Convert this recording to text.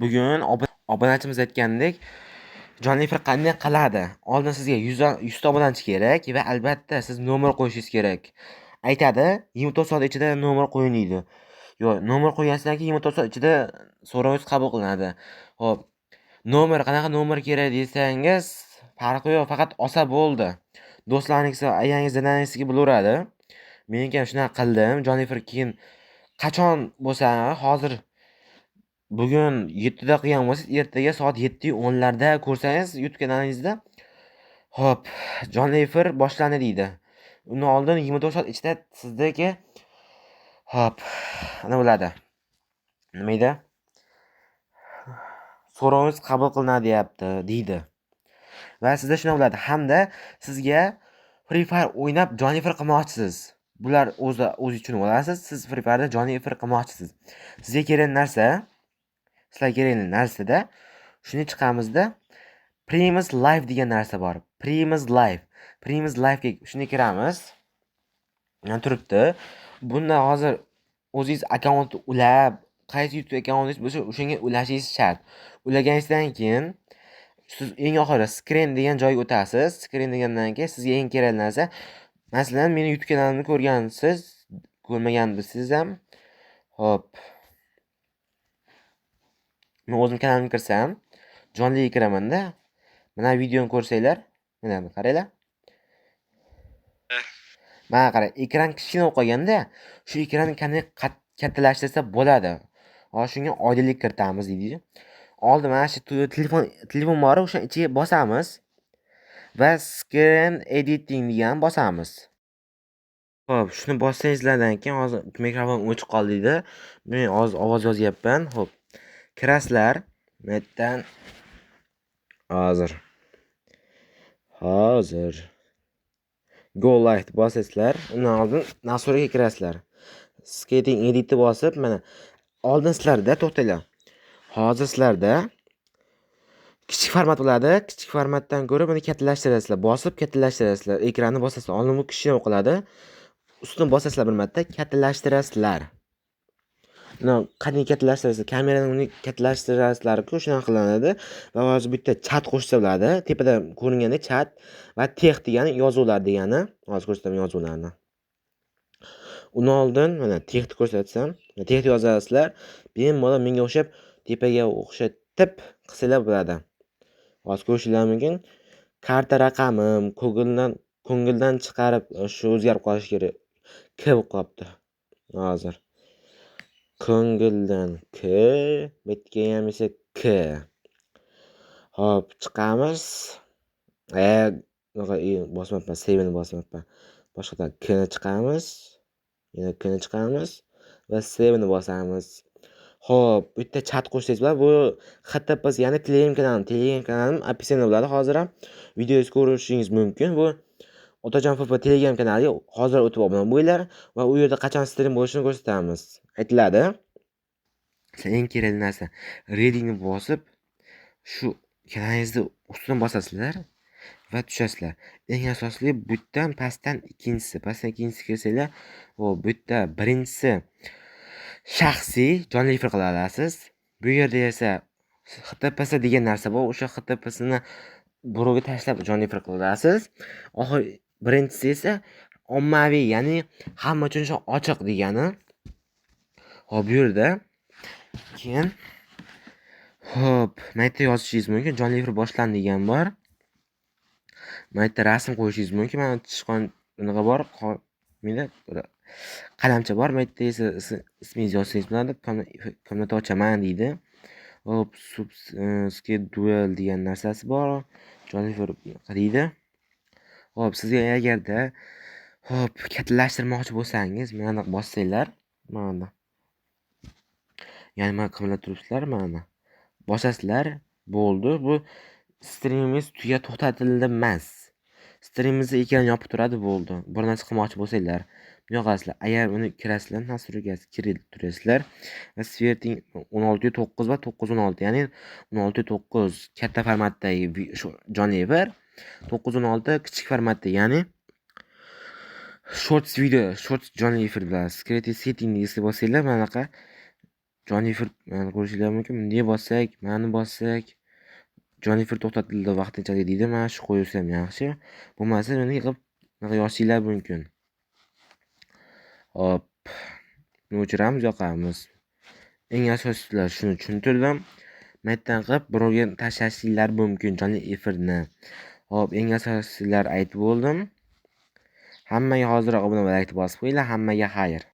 Bugun obunachimiz aytgandek, jonli efir qanday qiladi? Oldin sizga 100 ta obunachi kerak va albatta siz nomer qo'yishingiz kerak. Aytadi, 24 soat ichida nomer qo'ying deydi. Yo'q, nomer qo'yganingizdan keyin 24 soat ichida so'rovingiz qabul qilinadi. Xo'p, nomer qanaqa nomer kerak desangiz, farqi yo'q, faqat olsa bo'ldi. Do'stlaringiz, ayangiz, dadangizga bo'laveradi. Men ham shunaqa qildim. Jonli efir keyin qachon bo'lsa, hozir bugun 7 da qilgan bo'lsangiz, ertaga soat 7:10larda ko'rsangiz YouTube kanalingizda, hop, jonli efir boshlandi deydi. Undan oldin 24 soat ichida sizdagi hop, nima bo'ladi? Nima edi? So'rovingiz qabul qilinadi deydi. Va sizda shuna bo'ladi. Hamda sizga Free Fire o'ynab jonli efir qilmoqchisiz. Bular o'zi uchun olasiz. Siz Free Fire'da jonli efir qilmoqchisiz. Sizga kerak narsa, sizlarga kerak narsada shuni chiqamizda Primus Live degan narsa bor. Primus Live ga shuni kiramiz. Mana turibdi. Bunda hozir o'zingiz akkaunt ulab, qaysi YouTube akkauntingiz bo'lsa, o'shanga ulashingiz shart. Ulaganingizdan keyin siz eng oxiri screen degan joyga o'tasiz. Screen degandan keyin sizga eng kerak narsa, masalan, meni YouTube kanalimni ko'rgansiz, ko'rmagansiz ham, hop. Men o'zim kanalimga kirsam, jonliga kiraman-da. Mana videoni ko'rsanglar, mana qaranglar. Mana qarang, ekran kichkina bo'lib qolganda, shu ekranni qanday kattalashtirsa bo'ladi. Hozir shunga oydinlik kiritamiz deydi. Oldin mana shu telefon bor, o'sha ichiga bosamiz va screen editing degan bosamiz. Xo'p, shuni bossangizlardan keyin hozir mikrofon o'chib qoldi deydi. Men hozir ovoz yozyapman. Xo'p. Kirasizlar. Bu yerdan hozir Go Live bosasizlar. Undan oldin nasuraga kirasizlar. Skating editni bosib, mana oldin sizlarda to'xtanglar. Hozir sizlarda kichik format bo'ladi. Kichik formatdan ko'ra buni kattalashtirasizlar. Bosib kattalashtirasizlar. Ekranni bosasizlar. Oldin bu kichkina qoladi. Ustini bosasizlar bir marta, kattalashtirasizlar. Qanday kattalashtirasiz? Kamerani uni kattalashtirasizlar-ku, shunaqa qilinadi. Va hozir bu yerda chat qo'shsa bo'ladi. Tepada ko'ringanda chat va text degani yozuvlar degani. Hozir ko'rsataman yozuvlarni. Undan oldin mana text ko'rsatsam, text yozasizlar. Bemalol menga o'xshab tepaga o'xshatib qilsalar bo'ladi. Hozir ko'rishinglar mumkin. Karta raqamim ko'ngildan chiqarib shu o'zgarib qolishi kerak. K bo'lib qolibdi. Hozir ko'ngildan K, bitga ham esa K. Hop, chiqamiz. Bosmabman, save-ni bosmabman. Boshqadan K ni chiqamiz. Yana K ni chiqamiz va save-ni bosamiz. Hop, bu yerda chat qo'shsangiz bo'ladi. Bu HTTPS, ya'ni Telegram kanalim описание bo'ladi. Hozir ham videoyingizni ko'rishingiz mumkin. Bu Otajon FF Telegram kanaliga hozir o'tib obuna bo'linglar va u yerda qachon stream bo'lishini ko'rsatamiz. Aytiladi. Eng kerakli narsa readingni bosib, shu kanalingizni ustidan bosasizlar va tushasizlar. Eng asosli bu yerdan pastdan ikkinchisi kelsanglar, bu yerda birinchisi shaxsiy jonli efir qila olasiz. Bu yerda esa HTTPS degan narsa bor. O'sha HTTPSni birovga tashlab jonli efir qila olasiz. Oxir birinchisi esa ommaviy, ya'ni hamma uchun ochiq degani. Hop, bu yerda keyin hop, mayta yozishingiz mumkin. Jonli efir boshlandi degan bor. Mayta rasm qo'yishingiz mumkin. Mana tishqon unaqa bor. Menda qalamcha bor. Mayta esa ismingizni yozsangiz bo'ladi. Komnata ochaman deydi. Hop, schedule degan narsasi bor. Jonli efir deydi. Hop, sizga agarda hop, kattalashtirmoqchi bo'lsangiz, mana bossanglar, mana. Ya'ni mana qimmat turibsizlar, mana. Bosasizlar, bo'ldi. Bu streamingiz to'xtatildi emas. Streamingizni ekran yopib turadi, bo'ldi. Bir narsa qilmoqchi bo'lsanglar, buni qasizlar. Agar uni kirasizlar, nasuraga kirib turasizlar va sverting 16:9 va 9:16, ya'ni 16:9 katta formatdagi jonli efir, 9:16 kichik formatda, ya'ni shorts jonli efir bilan creative setting degizga bosinglar, mana bunaqa jonli efir ko'rishinglar mumkin. Bunday bossak, mana bossak, jonli efir to'xtatildi vaqtinchalik deydi. Mana shu qo'yilsam yaxshi. Bo'lmasa meni qilib yozishinglar mumkin. Hop. Buni o'chiramiz, yoqamiz. Eng asosiylar shuni tushuntirdim. Metdan qilib birovga tashlashinglar mumkin jonli efirni. Hop, eng asosiylar aytib bo'ldim. Hammaga hoziroq obuna bo'lakni bosib qo'yinglar. Hammaga xayr.